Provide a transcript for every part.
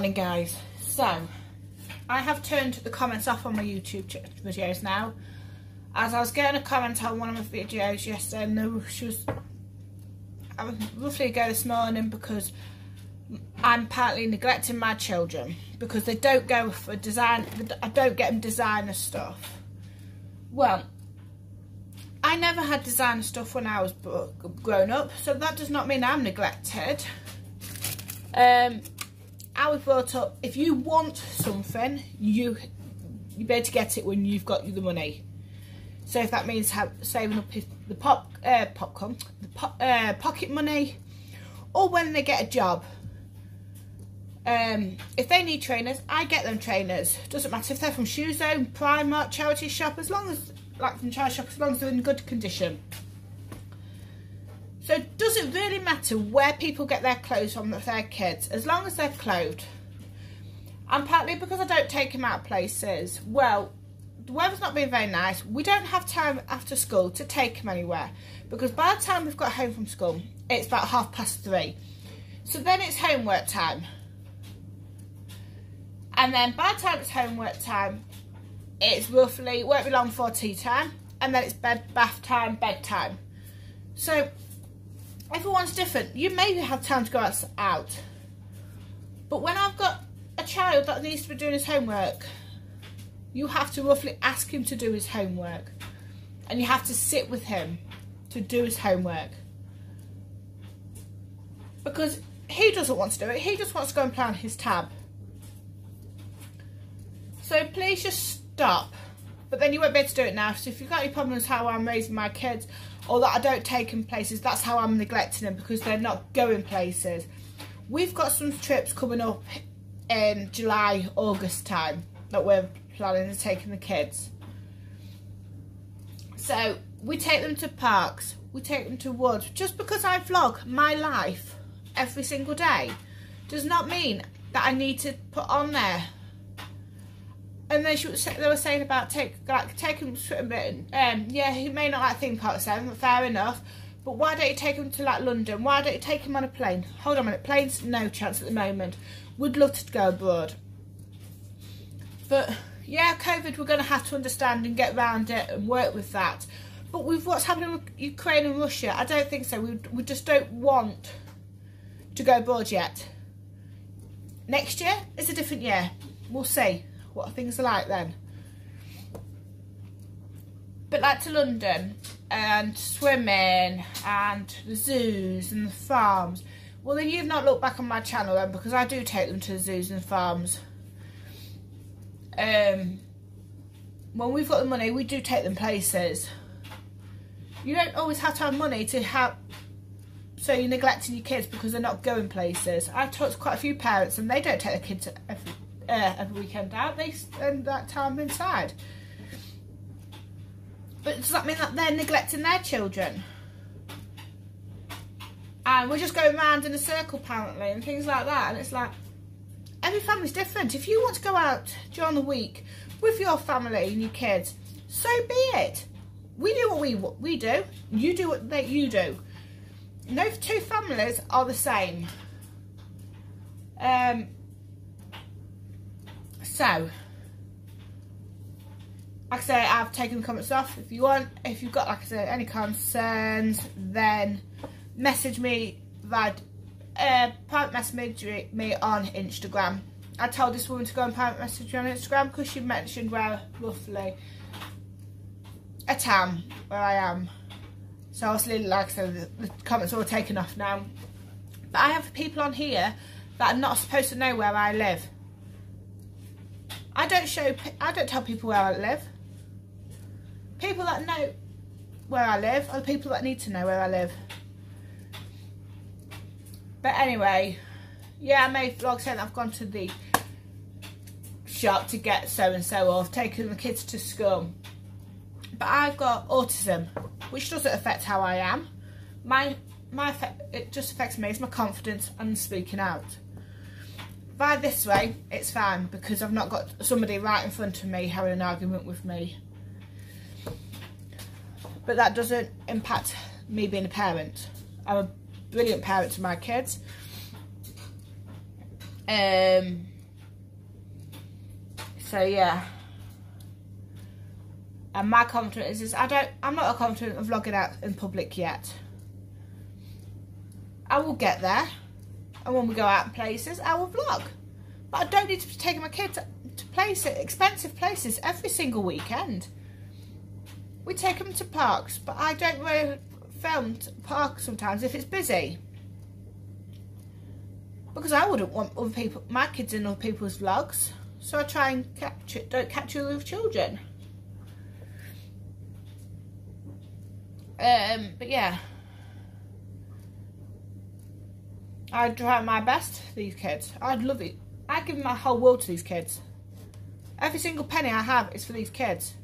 morning, guys. So I have turned the comments off on my YouTube videos now, as I was getting a comment on one of my videos yesterday, and I was roughly ago this morning, because I'm partly neglecting my children because they don't go for design. I don't get them designer stuff. Well, I never had designer stuff when I was grown up, so that does not mean I'm neglected. I was brought up, if you want something, you better get it when you've got the money. So if that means saving up the pocket money, or when they get a job. If they need trainers, I get them trainers. Doesn't matter if they're from Shoe Zone, Primark, charity shop, as long as they're in good condition. So does it really matter where people get their clothes from with their kids, as long as they're clothed? And partly because I don't take them out places. Well, the weather's not been very nice. We don't have time after school to take them anywhere, because by the time we've got home from school, it's about 3:30. So then it's homework time. And then by the time it's homework time, it's roughly, it won't be long before tea time, and then it's bath time, bedtime. So everyone's different. You maybe have time to go out. But when I've got a child that needs to be doing his homework, you have to roughly ask him to do his homework. And you have to sit with him to do his homework. Because he doesn't want to do it. He just wants to go and play on his tab. So please just stop. But then you won't be able to do it now. So if you've got any problems how I'm raising my kids, or that I don't take them places, that's how I'm neglecting them, because they're not going places. We've got some trips coming up in July, August time that we're planning on taking the kids. So we take them to parks, we take them to woods. Just because I vlog my life every single day does not mean that I need to put on there. And they were saying about taking swimming. Yeah, he may not like theme parks then, fair enough. But why don't you take him to like London? Why don't you take him on a plane? Hold on a minute, planes, no chance at the moment. Would love to go abroad. But yeah, COVID, we're going to have to understand and get around it and work with that. But with what's happening with Ukraine and Russia, I don't think so. We just don't want to go abroad yet. Next year is a different year. We'll see what things are like then. But like to London and swimming and the zoos and the farms, well then you've not looked back on my channel then, because I do take them to the zoos and farms. When we've got the money, we do take them places. You don't always have to have money to have, so you're neglecting your kids because they're not going places. I've talked to quite a few parents and they don't take their kids every weekend out. They spend that time inside. But does that mean that they're neglecting their children? And we're just going round in a circle apparently and things like that. And it's like, every family's different. If you want to go out during the week with your family and your kids, so be it. We do what we do. You do what you do. No two families are the same. So, like I say, I've taken the comments off. If you've got, like I say, any concerns, then message me via private message me on Instagram. I told this woman to go and private message me on Instagram because she mentioned where roughly a town where I am. So obviously, like I said, the comments are all taken off now. But I have people on here that are not supposed to know where I live. I don't tell people where I live. People that know where I live are the people that need to know where I live. But anyway, yeah, I made vlogs saying that I've gone to the shop to get so-and-so, or I've taken the kids to school. But I've got autism, which doesn't affect how I am. It just affects me, it's my confidence and speaking out. By this way, it's fine, because I've not got somebody right in front of me having an argument with me. But that doesn't impact me being a parent. I'm a brilliant parent to my kids. So yeah. And my confidence is I'm not confident of vlogging out in public yet. I will get there. And when we go out in places, I will vlog. But I don't need to be taking my kids to places, expensive places, every single weekend. We take them to parks, but I don't really film parks sometimes if it's busy. Because I wouldn't want other people, my kids in other people's vlogs. So I try and don't capture other children. But yeah. I'd try my best for these kids. I'd love it. I'd give my whole world to these kids. Every single penny I have is for these kids.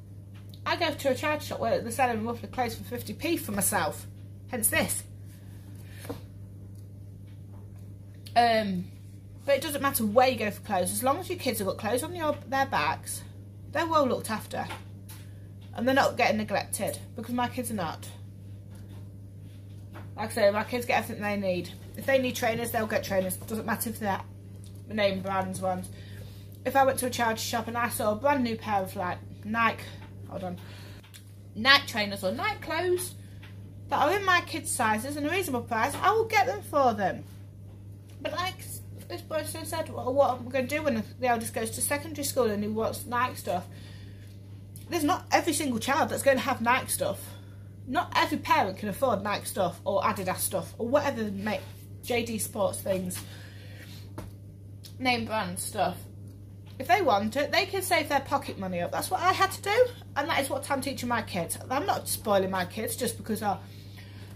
I go to a charity shop where they're selling roughly clothes for 50p for myself. Hence this. But it doesn't matter where you go for clothes. As long as your kids have got clothes on their backs, they're well looked after. And they're not getting neglected. Because my kids are not. Like I say, my kids get everything they need. If they need trainers, they'll get trainers. It doesn't matter if they're name brands ones. If I went to a charity shop and I saw a brand new pair of like Nike trainers or Nike clothes that are in my kids' sizes and a reasonable price, I will get them for them. But like this boy said, well, what I'm going to do when the eldest goes to secondary school and he wants Nike stuff. There's not every single child that's going to have Nike stuff. Not every parent can afford Nike stuff or Adidas stuff or whatever they make, JD Sports things, name brand stuff. If they want it, they can save their pocket money up. That's what I had to do, and that is what I'm teaching my kids. I'm not spoiling my kids just because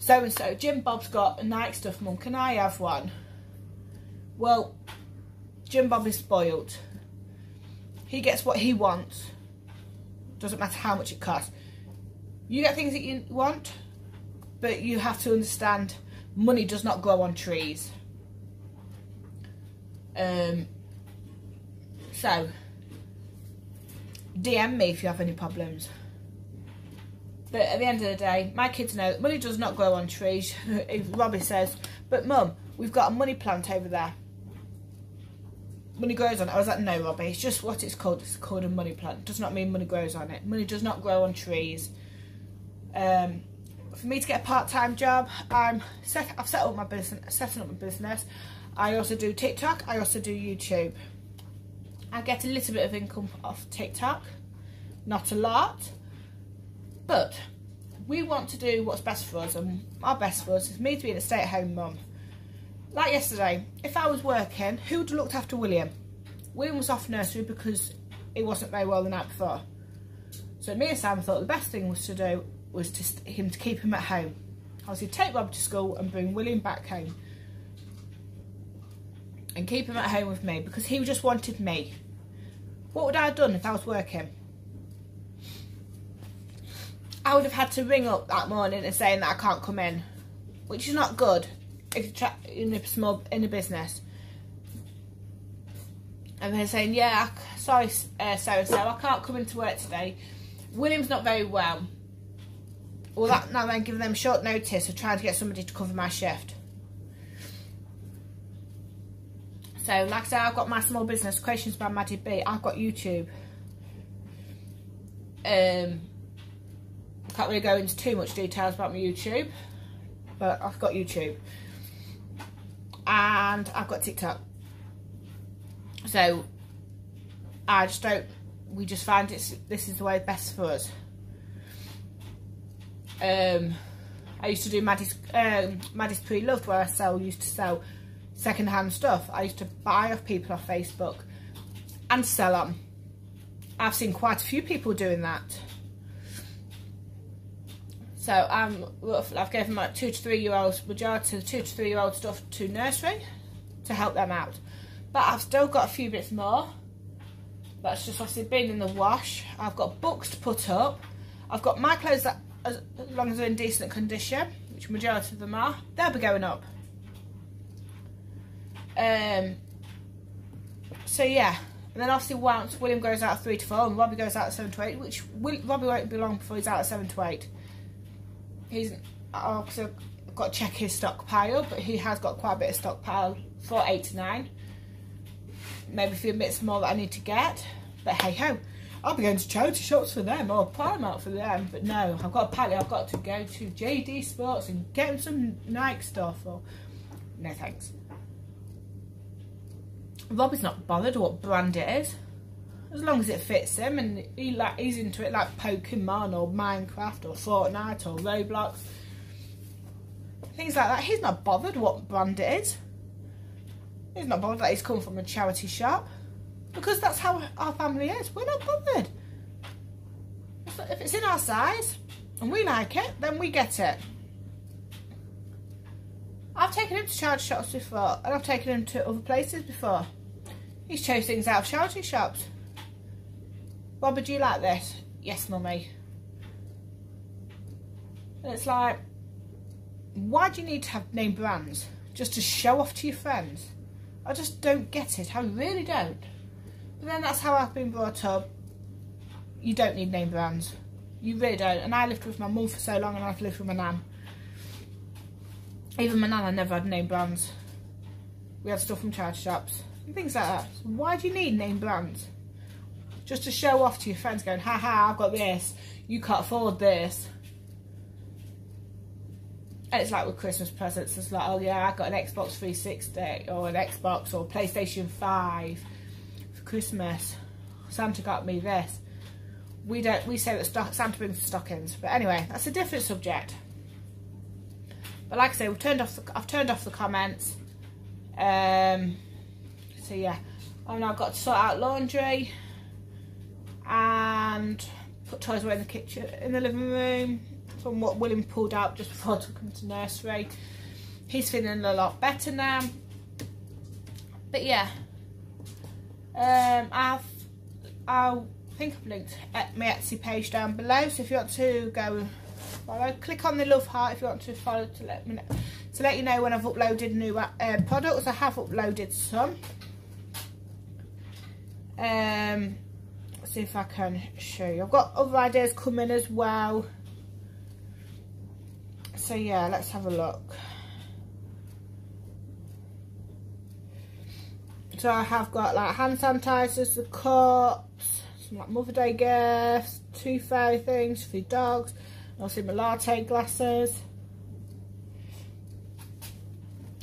so-and-so, Jim Bob's got a Nike stuff, Mum, can I have one? Well, Jim Bob is spoiled. He gets what he wants. Doesn't matter how much it costs. You get things that you want, but you have to understand money does not grow on trees. So, DM me if you have any problems. But at the end of the day, my kids know that money does not grow on trees. If Robbie says, but Mum, we've got a money plant over there. Money grows on it. I was like, no, Robbie, it's just what it's called. It's called a money plant. It does not mean money grows on it. Money does not grow on trees. For me to get a part-time job, I've setting up my business. I also do TikTok. I also do YouTube. I get a little bit of income off TikTok, not a lot, but we want to do what's best for us, and our best for us is me to be a stay-at-home mum. Like yesterday, if I was working, who would have looked after William? William was off nursery because he wasn't very well the night before. So me and Sam thought the best thing was to do was to keep him at home. I was going to take Rob to school and bring William back home. And keep him at home with me because he just wanted me. What would I have done if I was working? I would have had to ring up that morning and saying that I can't come in, which is not good if you're in a business. And they're saying, yeah, sorry, so-and-so, I can't come into work today. William's not very well. Well, that now then give them short notice of trying to get somebody to cover my shift. So, like I said, I've got my small business, CreationsbymaddieB. I've got YouTube. I can't really go into too much details about my YouTube, but I've got YouTube. And I've got TikTok. So, we just find this is the way best for us. I used to do Maddie's Pre-Loved, where I used to sell second-hand stuff. I used to buy off people off Facebook and sell them. I've seen quite a few people doing that. So I've given my 2 to 3 year olds, majority of the 2 to 3 year old stuff to nursery to help them out. But I've still got a few bits more. That's just obviously been in the wash. I've got books to put up. I've got my clothes that, as long as they're in decent condition, which majority of them are, they'll be going up. So yeah, and then obviously once William goes out at 3 to 4 and Robbie goes out at 7 to 8, which Robbie won't be long before he's out at 7 to 8. I've got to check his stockpile, but he has got quite a bit of stockpile for 8 to 9. Maybe a few bits more that I need to get. But hey ho, I'll be going to charity shops for them or Primark for them. But no, I've got apparently I've got to go to JD Sports and get him some Nike stuff. Or no thanks. Robbie's not bothered what brand it is, as long as it fits him, and he's into it like Pokemon or Minecraft or Fortnite or Roblox, things like that. He's not bothered what brand it is. He's not bothered that he's come from a charity shop, because that's how our family is. We're not bothered. If it's in our size and we like it, then we get it. I've taken him to charity shops before, and I've taken him to other places before. He's chose things out of charity shops. Robbie, do you like this? Yes, mummy. And it's like, why do you need to have name brands? Just to show off to your friends? I just don't get it. I really don't. But then that's how I've been brought up. You don't need name brands. You really don't. And I lived with my mum for so long, and I've lived with my nan. Even my nan, I never had name brands. We had stuff from charity shops and things like that. So why do you need name brands? Just to show off to your friends, going, haha, I've got this, you can't afford this. And it's like with Christmas presents, it's like, oh yeah, I got an Xbox 360 or an Xbox or PlayStation 5 for Christmas. Santa got me this. We say that Santa brings the stockings. But anyway, that's a different subject. But like I say, I've turned off the comments. So yeah, I've now got to sort out laundry and put toys away in the kitchen, in the living room, from what William pulled out just before I took him to nursery. He's feeling a lot better now. But yeah, I'll think I've linked my Etsy page down below. So if you want to go follow, click on the love heart if you want to follow, to let me know, to let you know when I've uploaded new products. I have uploaded some. Let's see if I can show you. I've got other ideas coming as well. So yeah, let's have a look. So I have got like hand sanitizers, the cups, some like Mother Day gifts, 2 fairy things for dogs, also my latte glasses.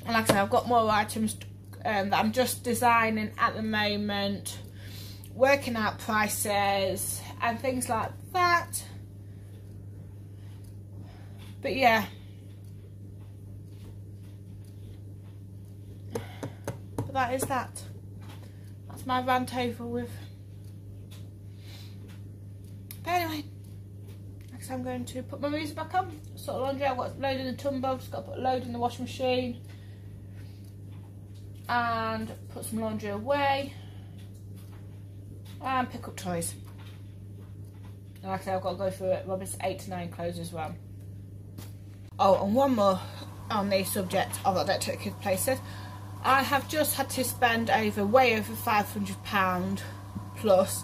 And like I said, I've got more items that I'm just designing at the moment, working out prices and things like that. But yeah, but that is that. That's my rant over with. But anyway, next I'm going to put my music back on, sort of laundry. I've got a load in the tumble, just got to put a load in the washing machine and put some laundry away and pick up toys. And like I said, I've got to go through it. Robbie's 8 to 9 clothes as well. Oh, and one more on the subject of I don't take kids places. I have just had to spend way over £500 plus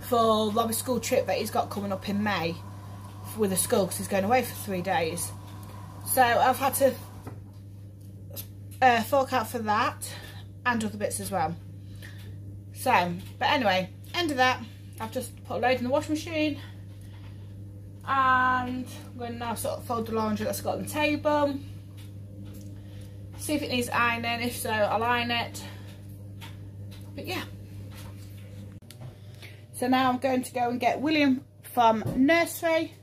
for Robbie's school trip that he's got coming up in May with the school, because he's going away for 3 days. So I've had to fork out for that and other bits as well. So, but anyway, end of that. I've just put a load in the washing machine, and I'm going to now sort of fold the laundry that's got on the table, see if it needs ironing. If so, I'll iron it. But yeah, so now I'm going to go and get William from nursery.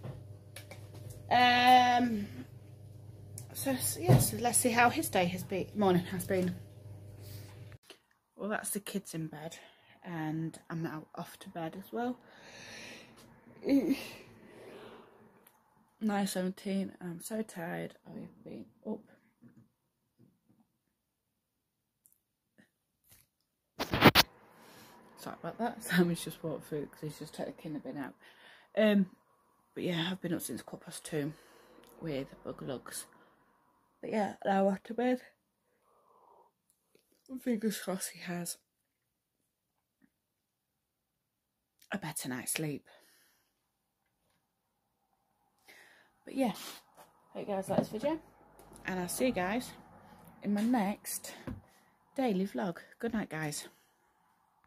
So yes, let's see how his morning has been. Well, that's the kids in bed, and I'm now off to bed as well. 9:17. I'm so tired. I've been up. Sorry about that. Sammy's just walked through because he's just taking the bin out. But yeah, I've been up since 2:15 with bug lugs. But yeah, now off to bed. Fingers crossed he has a better night's sleep. But yeah, hope you guys like this video, and I'll see you guys in my next daily vlog. Good night, guys.